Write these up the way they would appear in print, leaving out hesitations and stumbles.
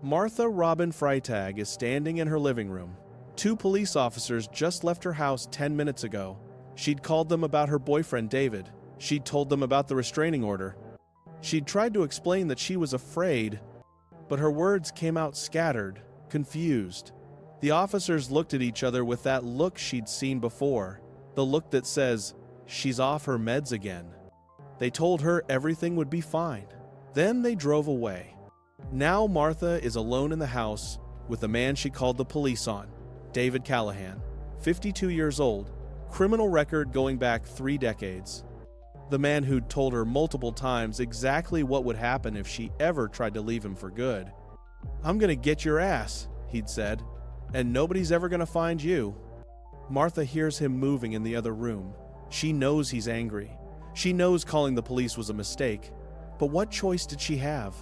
Martha Robin Freitag is standing in her living room. Two police officers just left her house 10 minutes ago. She'd called them about her boyfriend David. She'd told them about the restraining order. She'd tried to explain that she was afraid, but her words came out scattered, confused. The officers looked at each other with that look she'd seen before, the look that says, "She's off her meds again." They told her everything would be fine. Then they drove away. Now Martha is alone in the house with the man she called the police on, David Callaghan, 52 years old, criminal record going back 3 decades. The man who'd told her multiple times exactly what would happen if she ever tried to leave him for good. "I'm gonna get your ass," he'd said, "and nobody's ever gonna find you." Martha hears him moving in the other room. She knows he's angry. She knows calling the police was a mistake. But what choice did she have?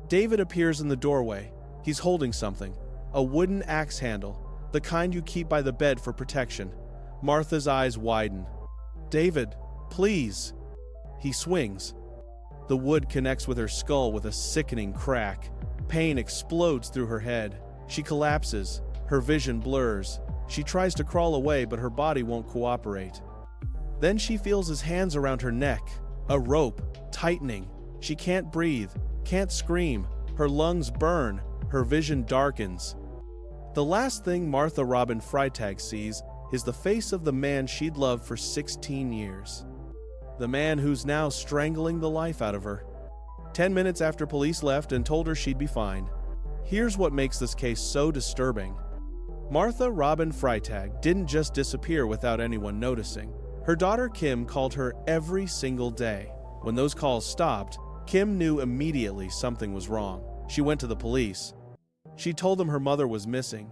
David appears in the doorway. He's holding something, a wooden axe handle, the kind you keep by the bed for protection. Martha's eyes widen. "David, please." He swings. The wood connects with her skull with a sickening crack. Pain explodes through her head. She collapses. Her vision blurs. She tries to crawl away, but her body won't cooperate. Then she feels his hands around her neck, a rope, tightening. She can't breathe, can't scream. Her lungs burn. Her vision darkens. The last thing Martha Robin Freitag sees is the face of the man she'd loved for 16 years. The man who's now strangling the life out of her. 10 minutes after police left and told her she'd be fine. Here's what makes this case so disturbing. Martha Robin Freitag didn't just disappear without anyone noticing. Her daughter Kim called her every single day. When those calls stopped, Kim knew immediately something was wrong. She went to the police. She told them her mother was missing.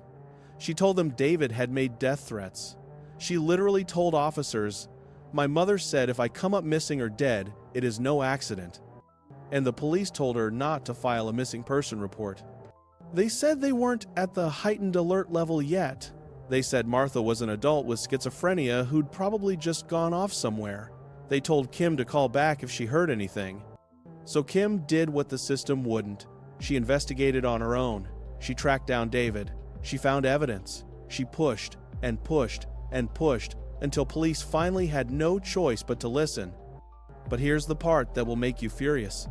She told them David had made death threats. She literally told officers, "My mother said if I come up missing or dead, it is no accident." And the police told her not to file a missing person report. They said they weren't at the heightened alert level yet. They said Martha was an adult with schizophrenia who'd probably just gone off somewhere. They told Kim to call back if she heard anything. So Kim did what the system wouldn't. She investigated on her own. She tracked down David. She found evidence. She pushed and pushed and pushed until police finally had no choice but to listen. But here's the part that will make you furious.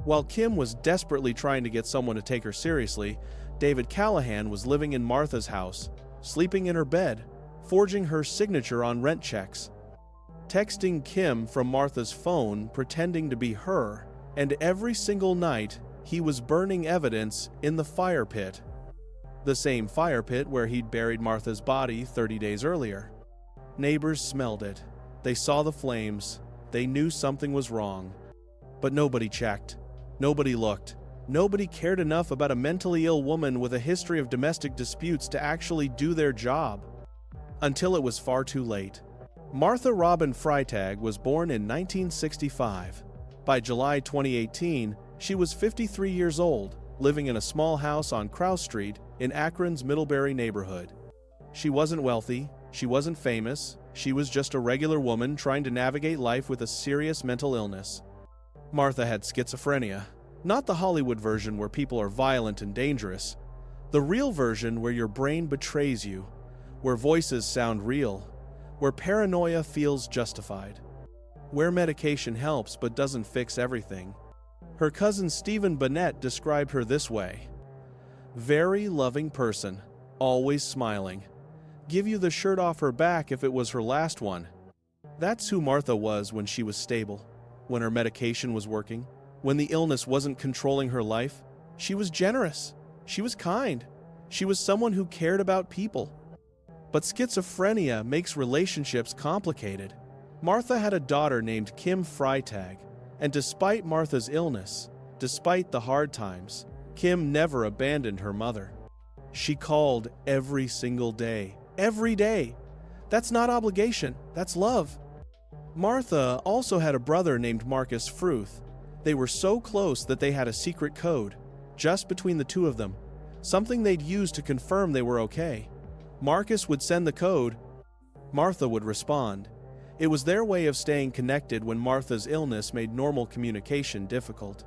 While Kim was desperately trying to get someone to take her seriously, David Callaghan was living in Martha's house, sleeping in her bed, forging her signature on rent checks, texting Kim from Martha's phone pretending to be her, and every single night he was burning evidence in the fire pit. The same fire pit where he'd buried Martha's body 30 days earlier. Neighbors smelled it. They saw the flames. They knew something was wrong. But nobody checked. Nobody looked. Nobody cared enough about a mentally ill woman with a history of domestic disputes to actually do their job. Until it was far too late. Martha Robin Freitag was born in 1965. By July 2018, she was 53 years old, living in a small house on Krause Street in Akron's Middlebury neighborhood. She wasn't wealthy. She wasn't famous. She was just a regular woman trying to navigate life with a serious mental illness. Martha had schizophrenia. Not the Hollywood version where people are violent and dangerous. The real version where your brain betrays you, where voices sound real, where paranoia feels justified, where medication helps but doesn't fix everything. Her cousin Stephen Burnett described her this way: very loving person, always smiling. Give you the shirt off her back if it was her last one. That's who Martha was when she was stable, when her medication was working, when the illness wasn't controlling her life. She was generous. She was kind. She was someone who cared about people. But schizophrenia makes relationships complicated. Martha had a daughter named Kim Freitag, and despite Martha's illness, despite the hard times, Kim never abandoned her mother. She called every single day. Every day. That's not obligation, that's love. Martha also had a brother named Marcus Fruth. They were so close that they had a secret code, just between the two of them, something they'd use to confirm they were okay. Marcus would send the code. Martha would respond. It was their way of staying connected when Martha's illness made normal communication difficult.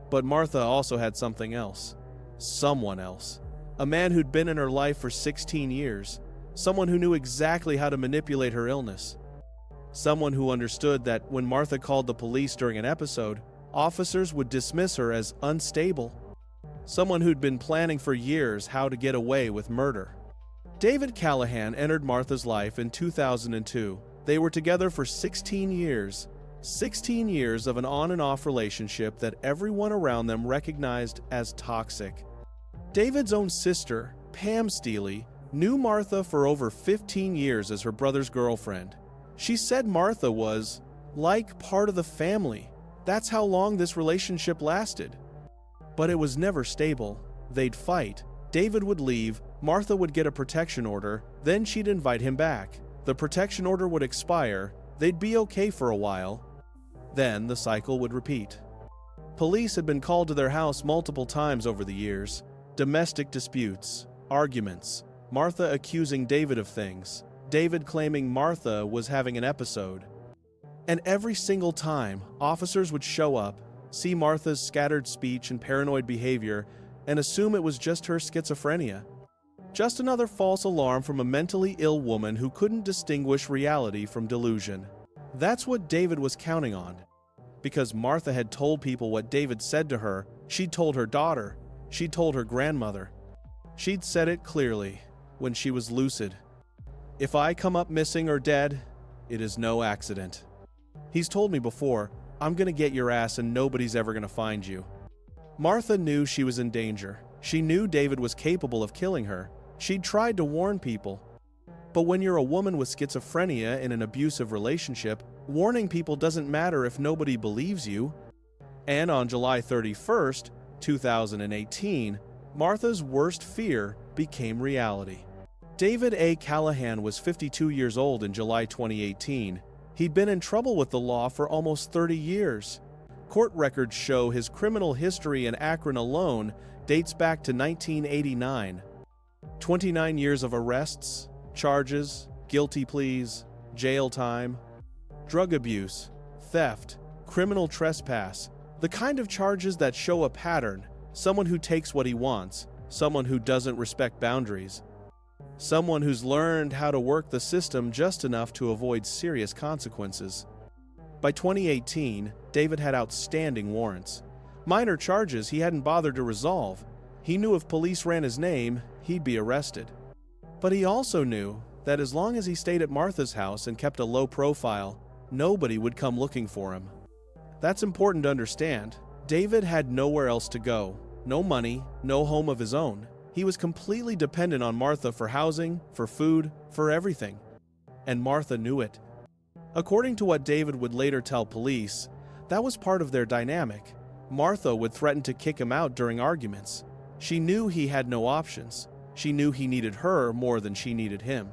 But Martha also had something else. Someone else. A man who'd been in her life for 16 years. Someone who knew exactly how to manipulate her illness. Someone who understood that when Martha called the police during an episode, officers would dismiss her as unstable. Someone who'd been planning for years how to get away with murder. David Callaghan entered Martha's life in 2002. They were together for 16 years. 16 years of an on and off relationship that everyone around them recognized as toxic. David's own sister, Pam Steele, knew Martha for over 15 years as her brother's girlfriend. She said Martha was like part of the family. That's how long this relationship lasted. But it was never stable. They'd fight. David would leave, Martha would get a protection order, then she'd invite him back. The protection order would expire, they'd be okay for a while. Then the cycle would repeat. Police had been called to their house multiple times over the years. Domestic disputes, arguments, Martha accusing David of things, David claiming Martha was having an episode. And every single time, officers would show up, see Martha's scattered speech and paranoid behavior, and assume it was just her schizophrenia. Just another false alarm from a mentally ill woman who couldn't distinguish reality from delusion. That's what David was counting on. Because Martha had told people what David said to her, she'd told her daughter, she'd told her grandmother. She'd said it clearly, when she was lucid. If I come up missing or dead, it is no accident. He's told me before, I'm gonna get your ass and nobody's ever gonna find you. Martha knew she was in danger. She knew David was capable of killing her. She'd tried to warn people. But when you're a woman with schizophrenia in an abusive relationship, warning people doesn't matter if nobody believes you. And on July 31st, 2018, Martha's worst fear became reality. David A. Callaghan was 52 years old in July 2018. He'd been in trouble with the law for almost 30 years. Court records show his criminal history in Akron alone dates back to 1989. 29 years of arrests, charges, guilty pleas, jail time, drug abuse, theft, criminal trespass, the kind of charges that show a pattern, someone who takes what he wants, someone who doesn't respect boundaries, someone who's learned how to work the system just enough to avoid serious consequences. By 2018, David had outstanding warrants. Minor charges he hadn't bothered to resolve. He knew if police ran his name, he'd be arrested. But he also knew that as long as he stayed at Martha's house and kept a low profile, nobody would come looking for him. That's important to understand. David had nowhere else to go. No money, no home of his own. He was completely dependent on Martha for housing, for food, for everything. And Martha knew it. According to what David would later tell police, that was part of their dynamic. Martha would threaten to kick him out during arguments. She knew he had no options. She knew he needed her more than she needed him.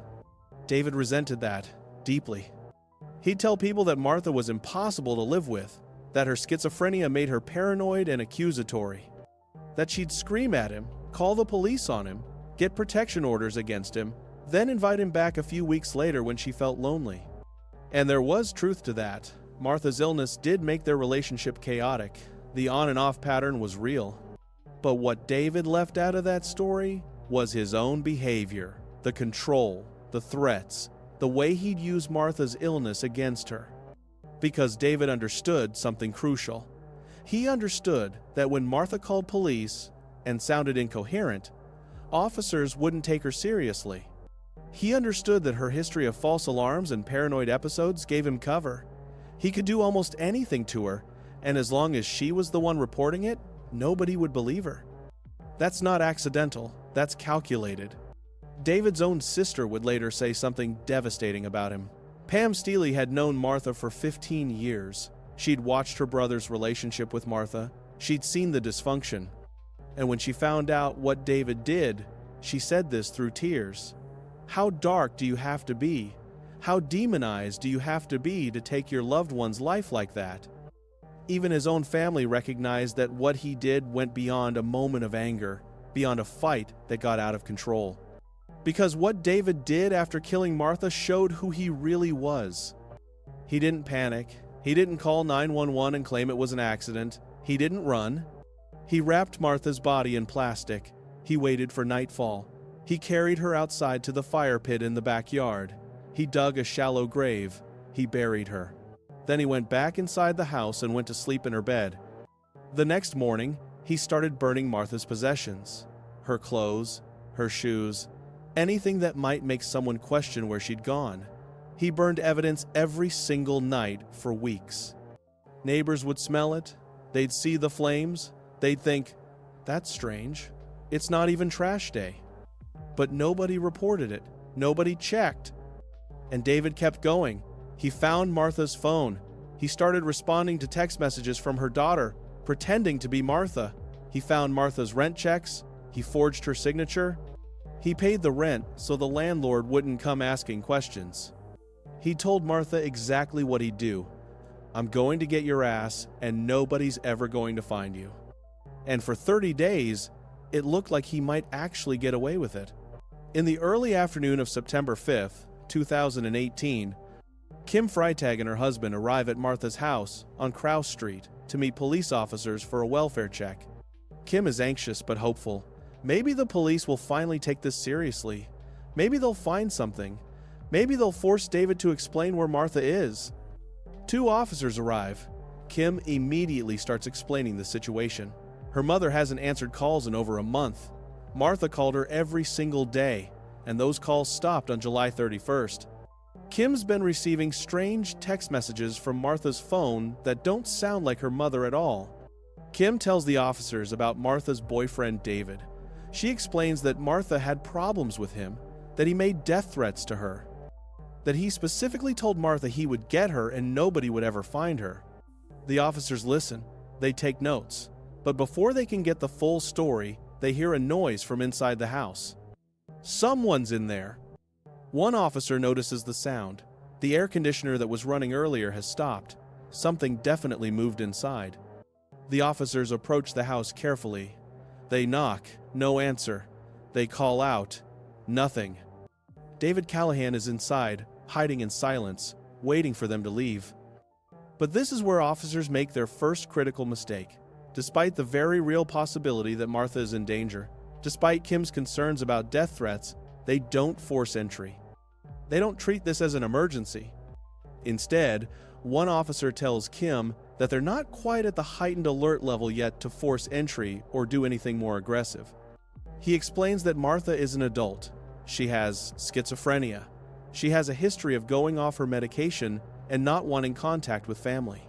David resented that deeply. He'd tell people that Martha was impossible to live with, that her schizophrenia made her paranoid and accusatory, that she'd scream at him, call the police on him, get protection orders against him, then invite him back a few weeks later when she felt lonely. And there was truth to that. Martha's illness did make their relationship chaotic. The on and off pattern was real. But what David left out of that story was his own behavior, the control, the threats, the way he'd use Martha's illness against her. Because David understood something crucial. He understood that when Martha called police and sounded incoherent, officers wouldn't take her seriously. He understood that her history of false alarms and paranoid episodes gave him cover. He could do almost anything to her, and as long as she was the one reporting it, nobody would believe her. That's not accidental, that's calculated. David's own sister would later say something devastating about him. Pam Steele had known Martha for 15 years. She'd watched her brother's relationship with Martha. She'd seen the dysfunction. And when she found out what David did, she said this through tears. How dark do you have to be? How demonized do you have to be to take your loved one's life like that? Even his own family recognized that what he did went beyond a moment of anger, beyond a fight that got out of control. Because what David did after killing Martha showed who he really was. He didn't panic. He didn't call 911 and claim it was an accident. He didn't run. He wrapped Martha's body in plastic. He waited for nightfall. He carried her outside to the fire pit in the backyard. He dug a shallow grave. He buried her. Then he went back inside the house and went to sleep in her bed. The next morning, he started burning Martha's possessions. Her clothes, her shoes, anything that might make someone question where she'd gone. He burned evidence every single night for weeks. Neighbors would smell it. They'd see the flames. They'd think, "That's strange. It's not even trash day." But nobody reported it. Nobody checked. And David kept going. He found Martha's phone. He started responding to text messages from her daughter, pretending to be Martha. He found Martha's rent checks. He forged her signature. He paid the rent so the landlord wouldn't come asking questions. He told Martha exactly what he'd do. "I'm going to get your ass, and nobody's ever going to find you." And for 30 days, it looked like he might actually get away with it. In the early afternoon of September 5th, 2018, Kim Freitag and her husband arrive at Martha's house on Krause Street to meet police officers for a welfare check. Kim is anxious but hopeful. Maybe the police will finally take this seriously. Maybe they'll find something. Maybe they'll force David to explain where Martha is. 2 officers arrive. Kim immediately starts explaining the situation. Her mother hasn't answered calls in over a month. Martha called her every single day, and those calls stopped on July 31st. Kim's been receiving strange text messages from Martha's phone that don't sound like her mother at all. Kim tells the officers about Martha's boyfriend, David. She explains that Martha had problems with him, that he made death threats to her, that he specifically told Martha he would get her and nobody would ever find her. The officers listen. They take notes. But before they can get the full story, they hear a noise from inside the house. Someone's in there. One officer notices the sound. The air conditioner that was running earlier has stopped. Something definitely moved inside. The officers approach the house carefully. They knock, no answer. They call out, nothing. David Callaghan is inside, hiding in silence, waiting for them to leave. But this is where officers make their first critical mistake. Despite the very real possibility that Martha is in danger, despite Kim's concerns about death threats, they don't force entry. They don't treat this as an emergency. Instead, one officer tells Kim that they're not quite at the heightened alert level yet to force entry or do anything more aggressive. He explains that Martha is an adult. She has schizophrenia. She has a history of going off her medication and not wanting contact with family.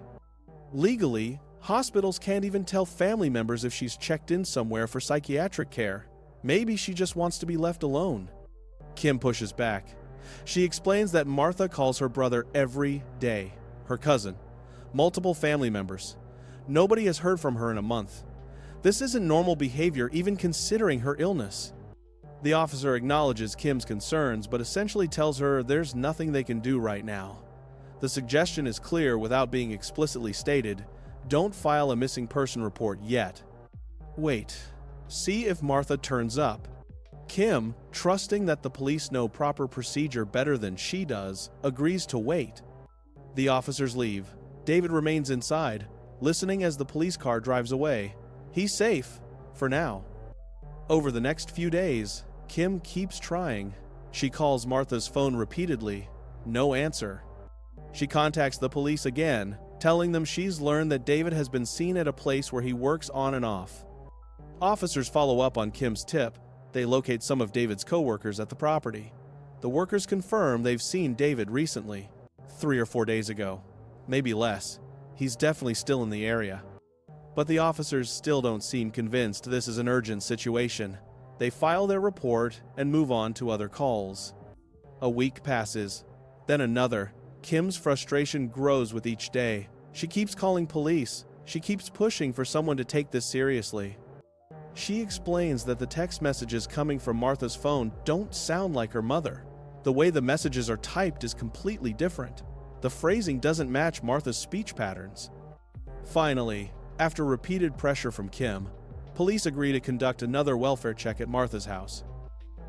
Legally, hospitals can't even tell family members if she's checked in somewhere for psychiatric care. Maybe she just wants to be left alone. Kim pushes back. She explains that Martha calls her brother every day, her cousin, multiple family members. Nobody has heard from her in a month. This isn't normal behavior, even considering her illness. The officer acknowledges Kim's concerns, but essentially tells her there's nothing they can do right now. The suggestion is clear without being explicitly stated. Don't file a missing person report yet. Wait. See if Martha turns up. Kim, trusting that the police know proper procedure better than she does, agrees to wait. The officers leave. David remains inside, listening as the police car drives away. He's safe, for now. Over the next few days, Kim keeps trying. She calls Martha's phone repeatedly. No answer. She contacts the police again, telling them she's learned that David has been seen at a place where he works on and off. Officers follow up on Kim's tip. They locate some of David's co-workers at the property. The workers confirm they've seen David recently, 3 or 4 days ago. Maybe less. He's definitely still in the area. But the officers still don't seem convinced this is an urgent situation. They file their report and move on to other calls. A week passes, then another. Kim's frustration grows with each day. She keeps calling police. She keeps pushing for someone to take this seriously. She explains that the text messages coming from Martha's phone don't sound like her mother. The way the messages are typed is completely different. The phrasing doesn't match Martha's speech patterns. Finally, after repeated pressure from Kim, police agree to conduct another welfare check at Martha's house.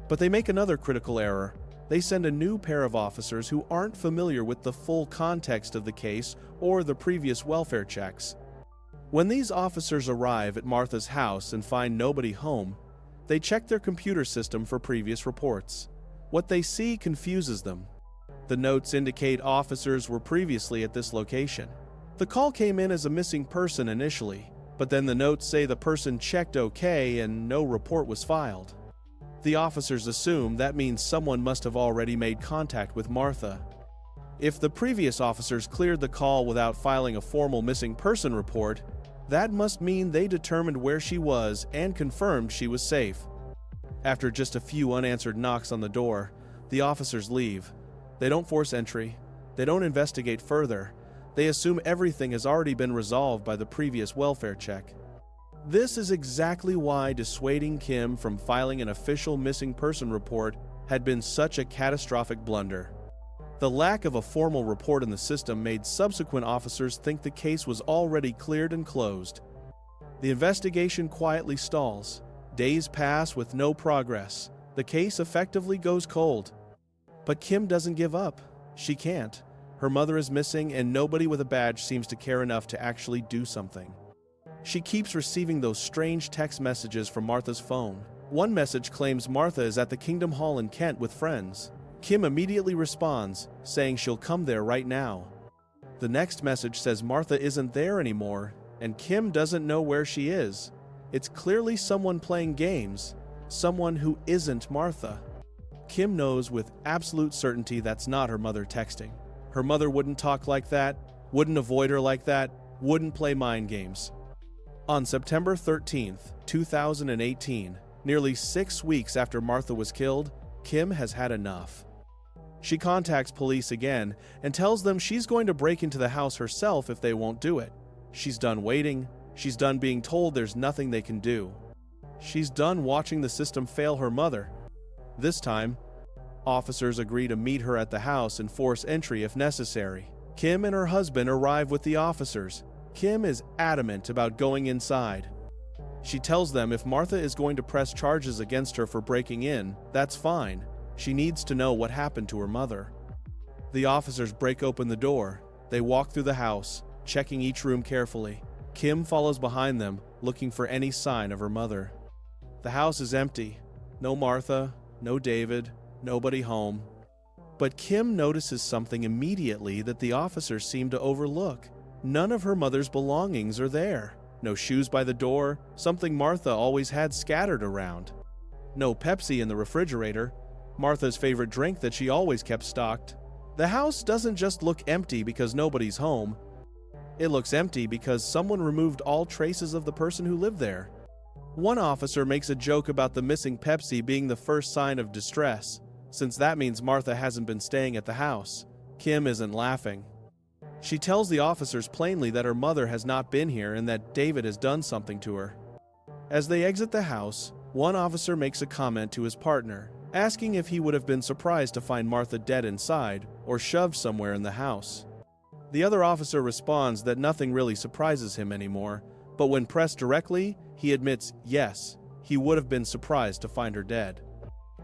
But they make another critical error. They send a new pair of officers who aren't familiar with the full context of the case or the previous welfare checks. When these officers arrive at Martha's house and find nobody home, they check their computer system for previous reports. What they see confuses them. The notes indicate officers were previously at this location. The call came in as a missing person initially, but then the notes say the person checked okay and no report was filed. The officers assume that means someone must have already made contact with Martha. If the previous officers cleared the call without filing a formal missing person report, that must mean they determined where she was and confirmed she was safe. After just a few unanswered knocks on the door, the officers leave. They don't force entry. They don't investigate further. They assume everything has already been resolved by the previous welfare check. This is exactly why dissuading Kim from filing an official missing person report had been such a catastrophic blunder. The lack of a formal report in the system made subsequent officers think the case was already cleared and closed. The investigation quietly stalls. Days pass with no progress. The case effectively goes cold. But Kim doesn't give up. She can't. Her mother is missing and nobody with a badge seems to care enough to actually do something. She keeps receiving those strange text messages from Martha's phone. One message claims Martha is at the Kingdom Hall in Kent with friends. Kim immediately responds, saying she'll come there right now. The next message says Martha isn't there anymore, and Kim doesn't know where she is. It's clearly someone playing games, someone who isn't Martha. Kim knows with absolute certainty that's not her mother texting. Her mother wouldn't talk like that, wouldn't avoid her like that, wouldn't play mind games. On September 13th, 2018, nearly 6 weeks after Martha was killed, Kim has had enough. She contacts police again and tells them she's going to break into the house herself if they won't do it. She's done waiting. She's done being told there's nothing they can do. She's done watching the system fail her mother. This time, officers agree to meet her at the house and force entry if necessary. Kim and her husband arrive with the officers. Kim is adamant about going inside. She tells them if Martha is going to press charges against her for breaking in, that's fine. She needs to know what happened to her mother. The officers break open the door. They walk through the house, checking each room carefully. Kim follows behind them, looking for any sign of her mother. The house is empty. No Martha, no David, nobody home. But Kim notices something immediately that the officers seem to overlook. None of her mother's belongings are there. No shoes by the door, something Martha always had scattered around. No Pepsi in the refrigerator, Martha's favorite drink that she always kept stocked. The house doesn't just look empty because nobody's home. It looks empty because someone removed all traces of the person who lived there. One officer makes a joke about the missing Pepsi being the first sign of distress, since that means Martha hasn't been staying at the house. Kim isn't laughing. She tells the officers plainly that her mother has not been here and that David has done something to her. As they exit the house, one officer makes a comment to his partner, asking if he would have been surprised to find Martha dead inside or shoved somewhere in the house. The other officer responds that nothing really surprises him anymore, but when pressed directly, he admits yes, he would have been surprised to find her dead.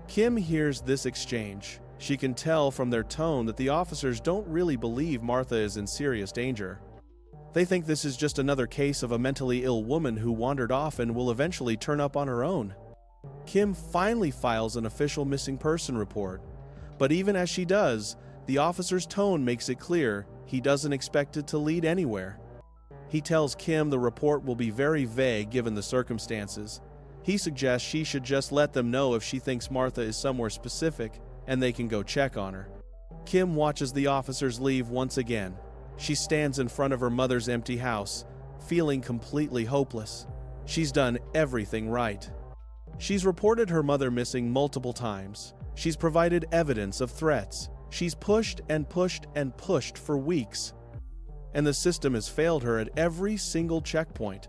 Kim hears this exchange. She can tell from their tone that the officers don't really believe Martha is in serious danger. They think this is just another case of a mentally ill woman who wandered off and will eventually turn up on her own. Kim finally files an official missing person report, but even as she does, the officer's tone makes it clear he doesn't expect it to lead anywhere. He tells Kim the report will be very vague given the circumstances. He suggests she should just let them know if she thinks Martha is somewhere specific and they can go check on her. Kim watches the officers leave once again. She stands in front of her mother's empty house, feeling completely hopeless. She's done everything right. She's reported her mother missing multiple times. She's provided evidence of threats. She's pushed and pushed and pushed for weeks. And the system has failed her at every single checkpoint.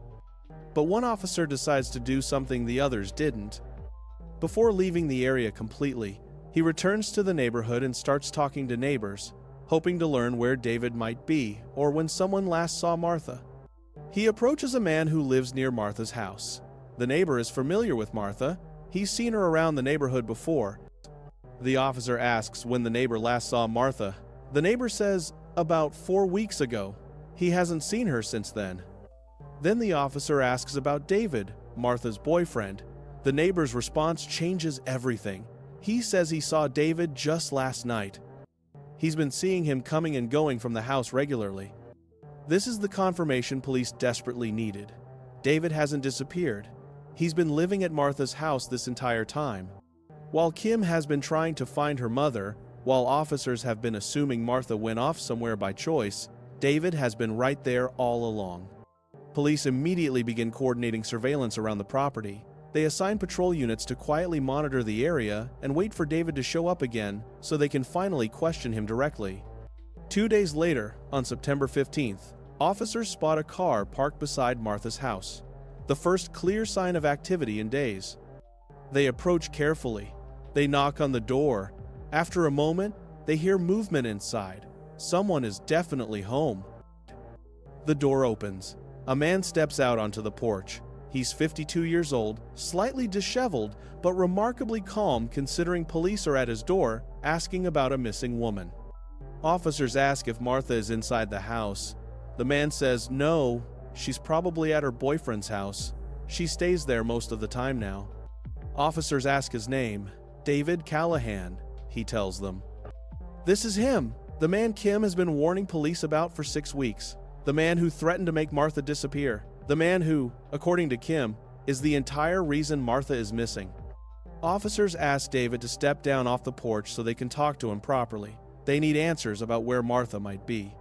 But one officer decides to do something the others didn't. Before leaving the area completely, he returns to the neighborhood and starts talking to neighbors, hoping to learn where David might be or when someone last saw Martha. He approaches a man who lives near Martha's house. The neighbor is familiar with Martha. He's seen her around the neighborhood before. The officer asks when the neighbor last saw Martha. The neighbor says, about 4 weeks ago. He hasn't seen her since then. Then the officer asks about David, Martha's boyfriend. The neighbor's response changes everything. He says he saw David just last night. He's been seeing him coming and going from the house regularly. This is the confirmation police desperately needed. David hasn't disappeared. He's been living at Martha's house this entire time. While Kim has been trying to find her mother, while officers have been assuming Martha went off somewhere by choice, David has been right there all along. Police immediately begin coordinating surveillance around the property. They assign patrol units to quietly monitor the area and wait for David to show up again so they can finally question him directly. 2 days later, on September 15th, officers spot a car parked beside Martha's house. The first clear sign of activity in days. They approach carefully. They knock on the door. After a moment, they hear movement inside. Someone is definitely home. The door opens. A man steps out onto the porch. He's 52 years old, slightly disheveled, but remarkably calm considering police are at his door asking about a missing woman. Officers ask if Martha is inside the house. The man says no, she's probably at her boyfriend's house. She stays there most of the time now. Officers ask his name. David Callaghan, he tells them. This is him, the man Kim has been warning police about for 6 weeks. The man who threatened to make Martha disappear. The man who, according to Kim, is the entire reason Martha is missing. Officers ask David to step down off the porch so they can talk to him properly. They need answers about where Martha might be.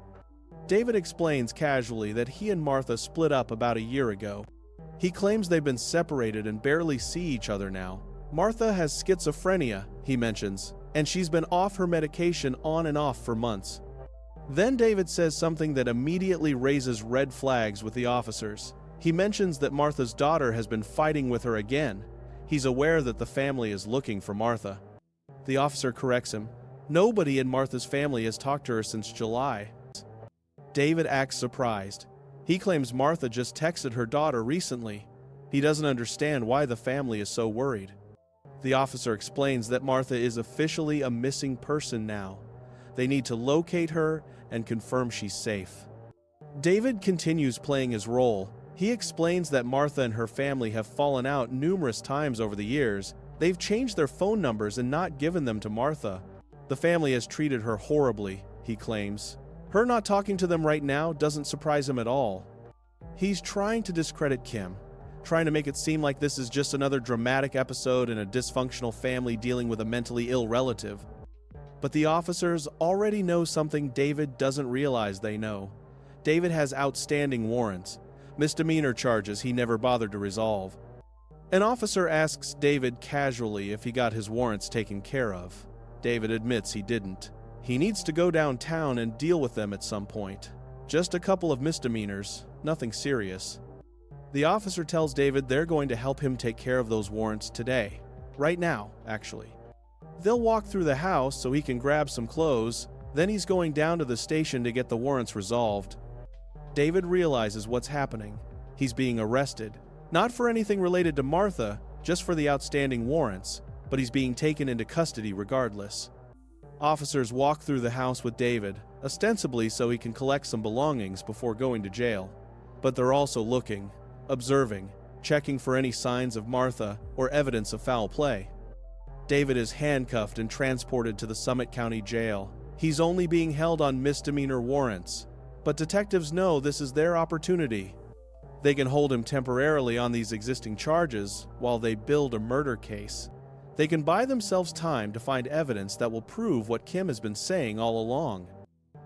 David explains casually that he and Martha split up about a year ago. He claims they've been separated and barely see each other now. Martha has schizophrenia, he mentions, and she's been off her medication on and off for months. Then David says something that immediately raises red flags with the officers. He mentions that Martha's daughter has been fighting with her again. He's aware that the family is looking for Martha. The officer corrects him. Nobody in Martha's family has talked to her since July. David acts surprised. He claims Martha just texted her daughter recently. He doesn't understand why the family is so worried. The officer explains that Martha is officially a missing person now. They need to locate her and confirm she's safe. David continues playing his role. He explains that Martha and her family have fallen out numerous times over the years. They've changed their phone numbers and not given them to Martha. The family has treated her horribly, he claims. Her not talking to them right now doesn't surprise him at all. He's trying to discredit Kim, trying to make it seem like this is just another dramatic episode in a dysfunctional family dealing with a mentally ill relative. But the officers already know something David doesn't realize they know. David has outstanding warrants, misdemeanor charges he never bothered to resolve. An officer asks David casually if he got his warrants taken care of. David admits he didn't. He needs to go downtown and deal with them at some point. Just a couple of misdemeanors, nothing serious. The officer tells David they're going to help him take care of those warrants today. Right now, actually. They'll walk through the house so he can grab some clothes, then he's going down to the station to get the warrants resolved. David realizes what's happening. He's being arrested. Not for anything related to Martha, just for the outstanding warrants, but he's being taken into custody regardless. Officers walk through the house with David, ostensibly so he can collect some belongings before going to jail. But they're also looking, observing, checking for any signs of Martha or evidence of foul play. David is handcuffed and transported to the Summit County Jail. He's only being held on misdemeanor warrants, but detectives know this is their opportunity. They can hold him temporarily on these existing charges while they build a murder case. They can buy themselves time to find evidence that will prove what Kim has been saying all along.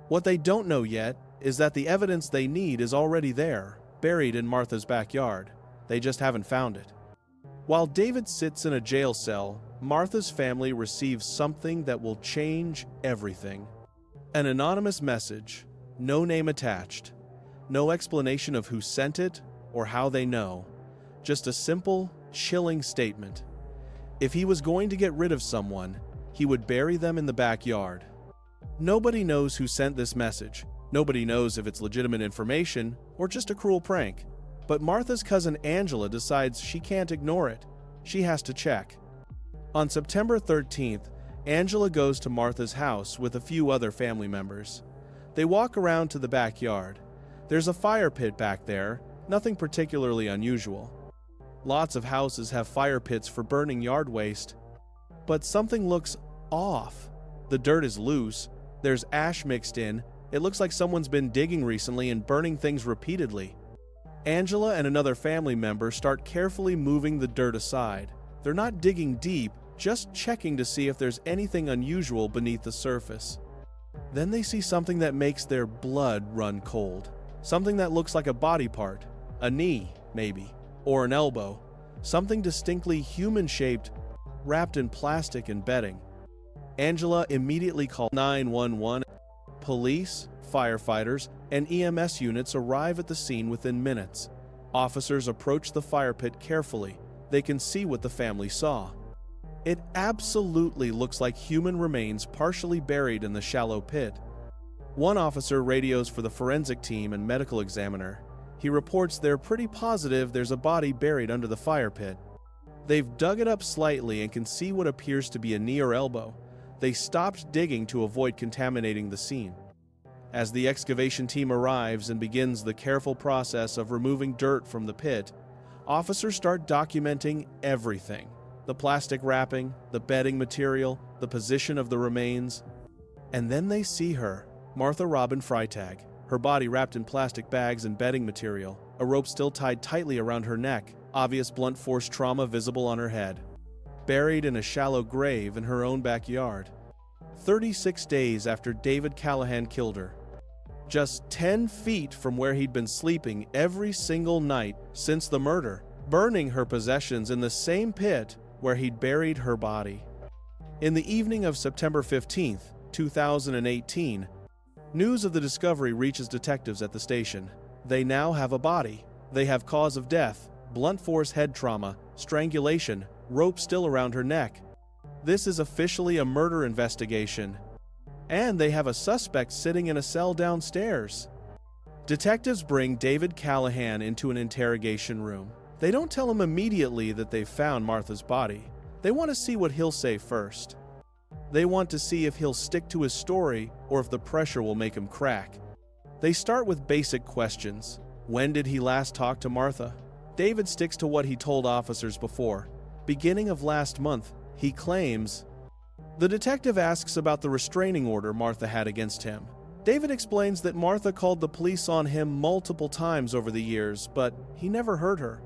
What they don't know yet is that the evidence they need is already there, buried in Martha's backyard. They just haven't found it. While David sits in a jail cell, Martha's family receives something that will change everything. An anonymous message, no name attached, no explanation of who sent it or how they know. Just a simple, chilling statement. If he was going to get rid of someone, he would bury them in the backyard. Nobody knows who sent this message. Nobody knows if it's legitimate information or just a cruel prank. But Martha's cousin Angela decides she can't ignore it. She has to check. On September 13th, Angela goes to Martha's house with a few other family members. They walk around to the backyard. There's a fire pit back there, Nothing particularly unusual. Lots of houses have fire pits for burning yard waste. But something looks off. The dirt is loose, there's ash mixed in, it looks like someone's been digging recently and burning things repeatedly. Angela and another family member start carefully moving the dirt aside. They're not digging deep, just checking to see if there's anything unusual beneath the surface. Then they see something that makes their blood run cold. Something that looks like a body part, a knee, maybe, or an elbow. Something distinctly human-shaped, wrapped in plastic and bedding. Angela immediately called 911. Police, firefighters, and EMS units arrive at the scene within minutes. Officers approach the fire pit carefully. They can see what the family saw. It absolutely looks like human remains partially buried in the shallow pit. One officer radios for the forensic team and medical examiner. He reports they're pretty positive there's a body buried under the fire pit. They've dug it up slightly and can see what appears to be a knee or elbow. They stopped digging to avoid contaminating the scene. As the excavation team arrives and begins the careful process of removing dirt from the pit, officers start documenting everything. The plastic wrapping, the bedding material, the position of the remains. And then they see her, Martha Robin Freitag, her body wrapped in plastic bags and bedding material, a rope still tied tightly around her neck, obvious blunt force trauma visible on her head. Buried in a shallow grave in her own backyard. 36 days after David Callaghan killed her. Just 10 feet from where he'd been sleeping every single night since the murder, burning her possessions in the same pit where he'd buried her body. In the evening of September 15, 2018, news of the discovery reaches detectives at the station. They now have a body. They have cause of death, blunt force head trauma, strangulation, rope still around her neck. This is officially a murder investigation. And they have a suspect sitting in a cell downstairs. Detectives bring David Callaghan into an interrogation room. They don't tell him immediately that they've found Martha's body. They want to see what he'll say first. They want to see if he'll stick to his story or if the pressure will make him crack. They start with basic questions. When did he last talk to Martha? David sticks to what he told officers before. Beginning of last month, he claims. The detective asks about the restraining order Martha had against him. David explains that Martha called the police on him multiple times over the years, but he never heard her.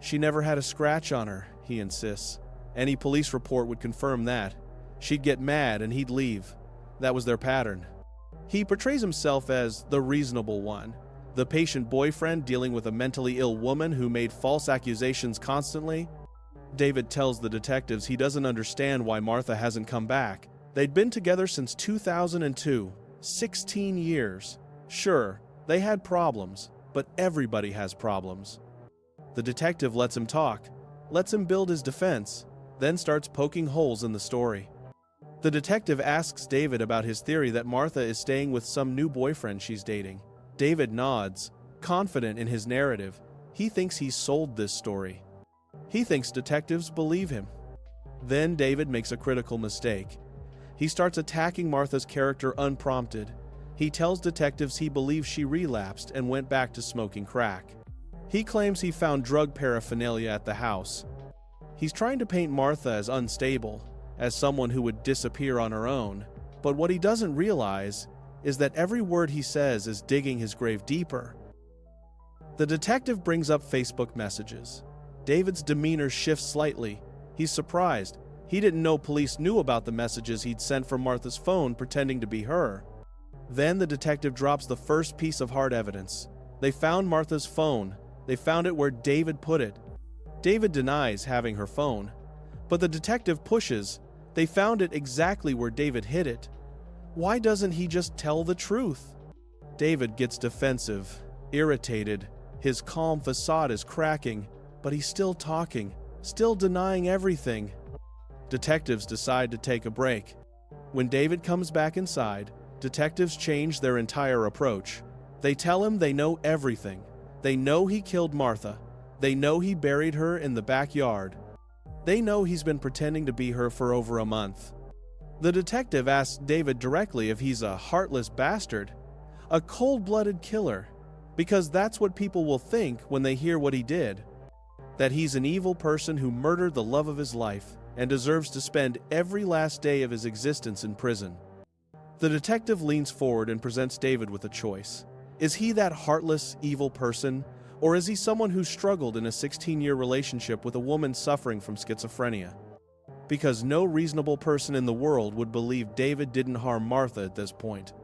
She never had a scratch on her, he insists. Any police report would confirm that. She'd get mad and he'd leave. That was their pattern. He portrays himself as the reasonable one, the patient boyfriend dealing with a mentally ill woman who made false accusations constantly. David tells the detectives he doesn't understand why Martha hasn't come back. They'd been together since 2002, 16 years. Sure, they had problems, but everybody has problems. The detective lets him talk, lets him build his defense, then starts poking holes in the story. The detective asks David about his theory that Martha is staying with some new boyfriend she's dating. David nods, confident in his narrative. He thinks he's sold this story. He thinks detectives believe him. Then David makes a critical mistake. He starts attacking Martha's character unprompted. He tells detectives he believes she relapsed and went back to smoking crack. He claims he found drug paraphernalia at the house. He's trying to paint Martha as unstable, as someone who would disappear on her own. But what he doesn't realize is that every word he says is digging his grave deeper. The detective brings up Facebook messages. David's demeanor shifts slightly. He's surprised. He didn't know police knew about the messages he'd sent from Martha's phone pretending to be her. Then the detective drops the first piece of hard evidence. They found Martha's phone. They found it where David put it. David denies having her phone, but the detective pushes. They found it exactly where David hid it. Why doesn't he just tell the truth? David gets defensive, irritated. His calm facade is cracking, but he's still talking, still denying everything. Detectives decide to take a break. When David comes back inside, detectives change their entire approach. They tell him they know everything. They know he killed Martha. They know he buried her in the backyard. They know he's been pretending to be her for over a month. The detective asks David directly if he's a heartless bastard, a cold-blooded killer. Because that's what people will think when they hear what he did. That he's an evil person who murdered the love of his life and deserves to spend every last day of his existence in prison. The detective leans forward and presents David with a choice. Is he that heartless, evil person, or is he someone who struggled in a 16-year relationship with a woman suffering from schizophrenia? Because no reasonable person in the world would believe David didn't harm Martha at this point.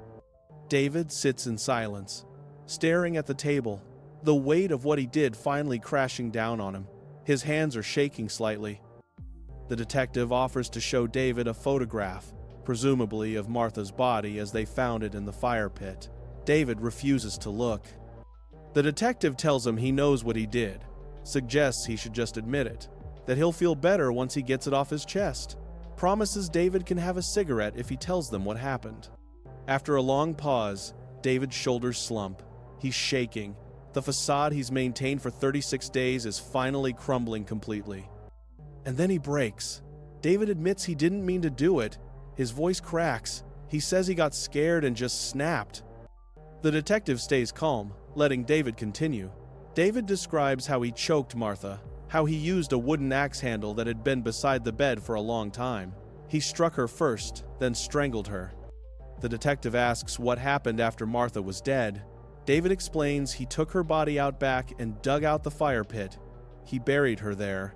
David sits in silence, staring at the table, the weight of what he did finally crashing down on him. His hands are shaking slightly. The detective offers to show David a photograph, presumably of Martha's body as they found it in the fire pit. David refuses to look. The detective tells him he knows what he did, suggests he should just admit it, that he'll feel better once he gets it off his chest, promises David can have a cigarette if he tells them what happened. After a long pause, David's shoulders slump. He's shaking. The facade he's maintained for 36 days is finally crumbling completely. And then he breaks. David admits he didn't mean to do it. His voice cracks. He says he got scared and just snapped. The detective stays calm, letting David continue. David describes how he choked Martha, how he used a wooden axe handle that had been beside the bed for a long time. He struck her first, then strangled her. The detective asks what happened after Martha was dead. David explains he took her body out back and dug out the fire pit. He buried her there.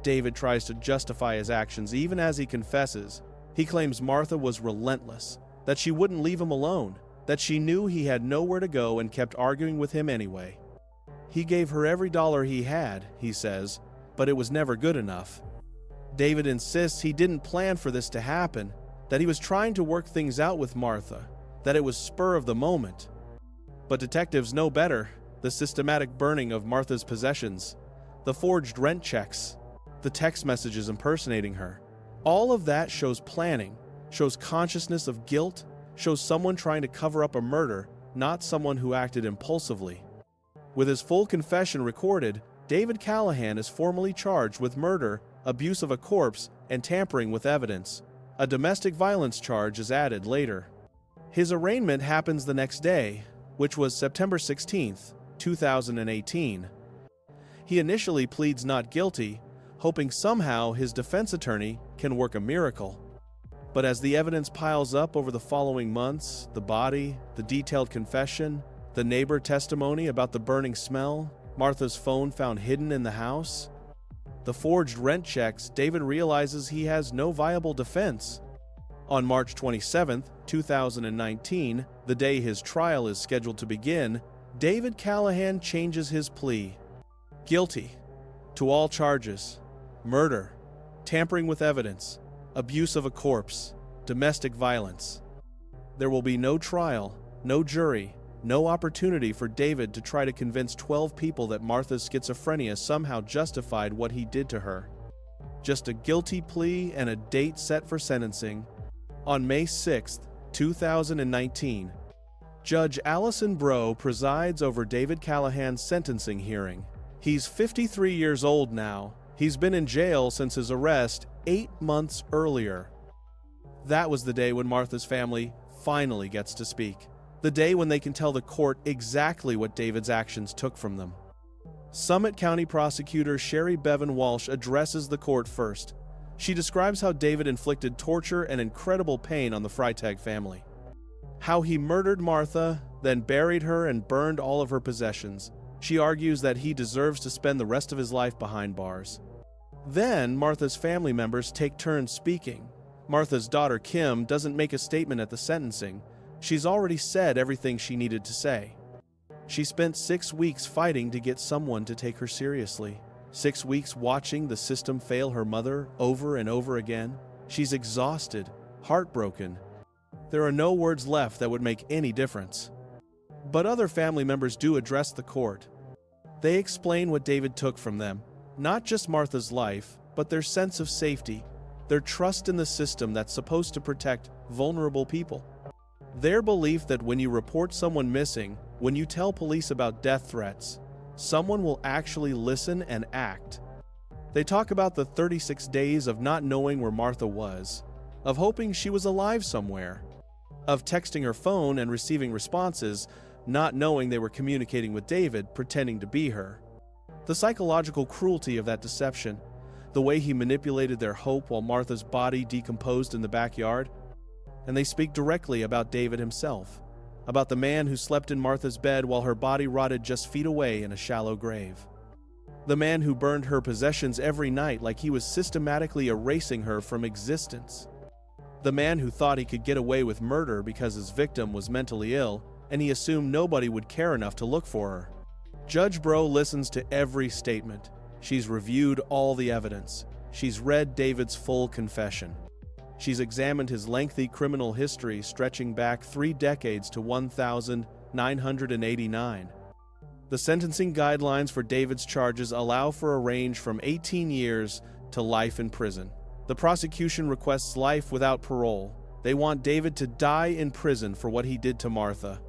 David tries to justify his actions even as he confesses. He claims Martha was relentless, that she wouldn't leave him alone, that she knew he had nowhere to go and kept arguing with him anyway. He gave her every dollar he had, he says, but it was never good enough. David insists he didn't plan for this to happen, that he was trying to work things out with Martha, that it was spur of the moment. But detectives know better. The systematic burning of Martha's possessions, the forged rent checks, the text messages impersonating her. All of that shows planning, shows consciousness of guilt, shows someone trying to cover up a murder, not someone who acted impulsively. With his full confession recorded, David Callaghan is formally charged with murder, abuse of a corpse, and tampering with evidence. A domestic violence charge is added later. His arraignment happens the next day, which was September 16, 2018. He initially pleads not guilty, hoping somehow his defense attorney can work a miracle. But as the evidence piles up over the following months, the body, the detailed confession, the neighbor testimony about the burning smell, Martha's phone found hidden in the house, the forged rent checks, David realizes he has no viable defense. On March 27, 2019, the day his trial is scheduled to begin, David Callaghan changes his plea. Guilty to all charges: murder, tampering with evidence, abuse of a corpse, domestic violence. There will be no trial, no jury, no opportunity for David to try to convince 12 people that Martha's schizophrenia somehow justified what he did to her. Just a guilty plea and a date set for sentencing. On May 6, 2019, Judge Allison Breaux presides over David Callaghan's sentencing hearing. He's 53 years old now. He's been in jail since his arrest 8 months earlier. That was the day when Martha's family finally gets to speak. The day when they can tell the court exactly what David's actions took from them. Summit County Prosecutor Sherry Bevan Walsh addresses the court first. She describes how David inflicted torture and incredible pain on the Freitag family. How he murdered Martha, then buried her and burned all of her possessions. She argues that he deserves to spend the rest of his life behind bars. Then, Martha's family members take turns speaking. Martha's daughter, Kim, doesn't make a statement at the sentencing. She's already said everything she needed to say. She spent 6 weeks fighting to get someone to take her seriously. 6 weeks watching the system fail her mother over and over again. She's exhausted, heartbroken. There are no words left that would make any difference. But other family members do address the court. They explain what David took from them, not just Martha's life, but their sense of safety, their trust in the system that's supposed to protect vulnerable people. Their belief that when you report someone missing, when you tell police about death threats, someone will actually listen and act. They talk about the 36 days of not knowing where Martha was, of hoping she was alive somewhere, of texting her phone and receiving responses, not knowing they were communicating with David, pretending to be her. The psychological cruelty of that deception, the way he manipulated their hope while Martha's body decomposed in the backyard. And they speak directly about David himself, about the man who slept in Martha's bed while her body rotted just feet away in a shallow grave. The man who burned her possessions every night like he was systematically erasing her from existence. The man who thought he could get away with murder because his victim was mentally ill and he assumed nobody would care enough to look for her. Judge Bro listens to every statement. She's reviewed all the evidence. She's read David's full confession. She's examined his lengthy criminal history stretching back 3 decades to 1989. The sentencing guidelines for David's charges allow for a range from 18 years to life in prison. The prosecution requests life without parole. They want David to die in prison for what he did to Martha.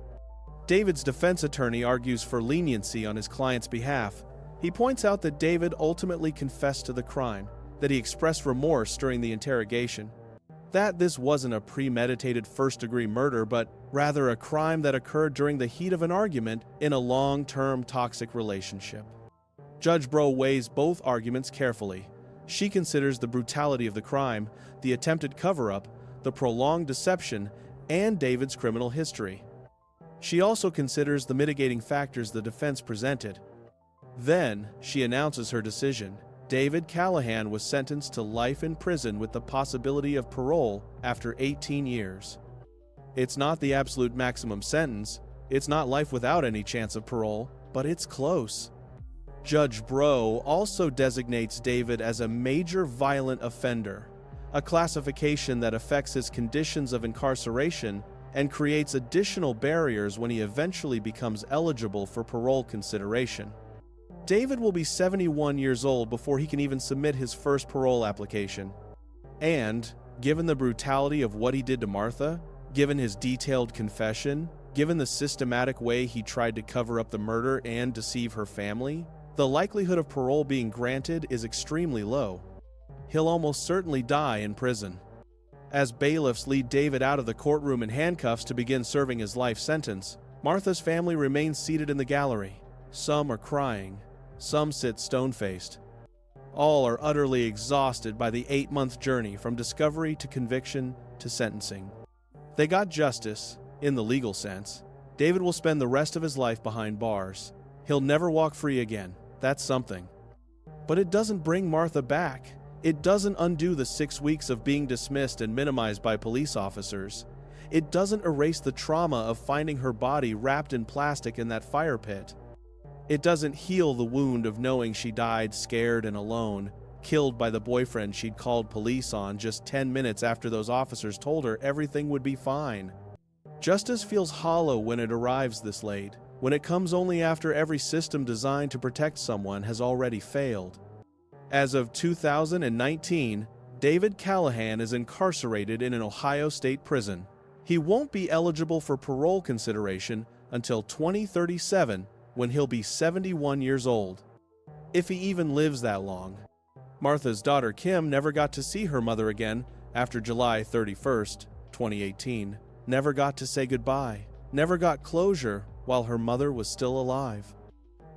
David's defense attorney argues for leniency on his client's behalf. He points out that David ultimately confessed to the crime, that he expressed remorse during the interrogation, that this wasn't a premeditated first-degree murder, but rather a crime that occurred during the heat of an argument in a long-term toxic relationship. Judge Bro weighs both arguments carefully. She considers the brutality of the crime, the attempted cover-up, the prolonged deception, and David's criminal history. She also considers the mitigating factors the defense presented. Then, she announces her decision. David Callaghan was sentenced to life in prison with the possibility of parole after 18 years. It's not the absolute maximum sentence, it's not life without any chance of parole, but it's close. Judge Bro also designates David as a major violent offender, a classification that affects his conditions of incarceration and creates additional barriers when he eventually becomes eligible for parole consideration. David will be 71 years old before he can even submit his first parole application. And, given the brutality of what he did to Martha, given his detailed confession, given the systematic way he tried to cover up the murder and deceive her family, the likelihood of parole being granted is extremely low. He'll almost certainly die in prison. As bailiffs lead David out of the courtroom in handcuffs to begin serving his life sentence, Martha's family remains seated in the gallery. Some are crying. Some sit stone-faced. All are utterly exhausted by the 8-month journey from discovery to conviction to sentencing. They got justice, in the legal sense. David will spend the rest of his life behind bars. He'll never walk free again. That's something. But it doesn't bring Martha back. It doesn't undo the 6 weeks of being dismissed and minimized by police officers. It doesn't erase the trauma of finding her body wrapped in plastic in that fire pit. It doesn't heal the wound of knowing she died scared and alone, killed by the boyfriend she'd called police on just 10 minutes after those officers told her everything would be fine. Justice feels hollow when it arrives this late, when it comes only after every system designed to protect someone has already failed. As of 2019, David Callaghan is incarcerated in an Ohio state prison. He won't be eligible for parole consideration until 2037, when he'll be 71 years old. If he even lives that long. Martha's daughter Kim never got to see her mother again after July 31st, 2018. Never got to say goodbye. Never got closure while her mother was still alive.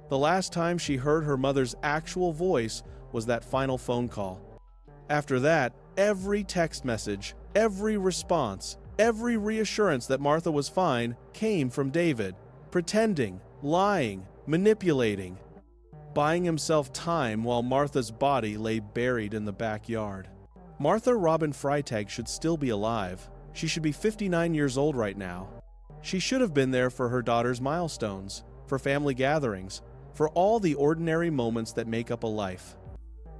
The last time she heard her mother's actual voice was that final phone call. After that, every text message, every response, every reassurance that Martha was fine came from David, pretending, lying, manipulating, buying himself time while Martha's body lay buried in the backyard. Martha Robin Freitag should still be alive. She should be 59 years old right now. She should have been there for her daughter's milestones, for family gatherings, for all the ordinary moments that make up a life.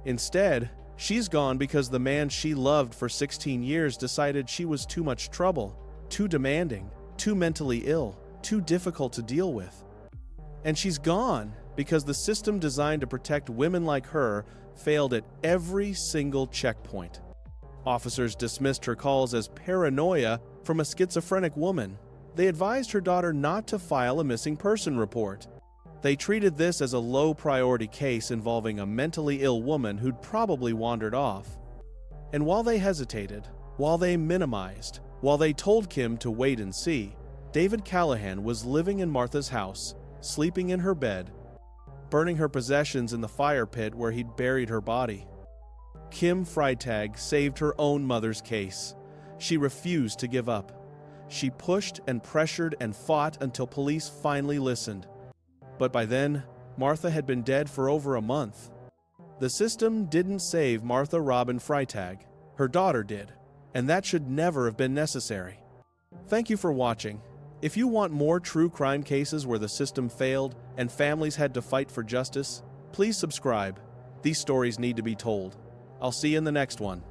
Instead, she's gone because the man she loved for 16 years decided she was too much trouble, too demanding, too mentally ill, too difficult to deal with. And she's gone because the system designed to protect women like her failed at every single checkpoint. Officers dismissed her calls as paranoia from a schizophrenic woman. They advised her daughter not to file a missing person report. They treated this as a low-priority case involving a mentally ill woman who'd probably wandered off. And while they hesitated, while they minimized, while they told Kim to wait and see, David Callaghan was living in Martha's house, sleeping in her bed, burning her possessions in the fire pit where he'd buried her body. Kim Freitag saved her own mother's case. She refused to give up. She pushed and pressured and fought until police finally listened. But by then, Martha had been dead for over a month. The system didn't save Martha Robin Freitag. Her daughter did, and that should never have been necessary. Thank you for watching. If you want more true crime cases where the system failed and families had to fight for justice, please subscribe. These stories need to be told. I'll see you in the next one.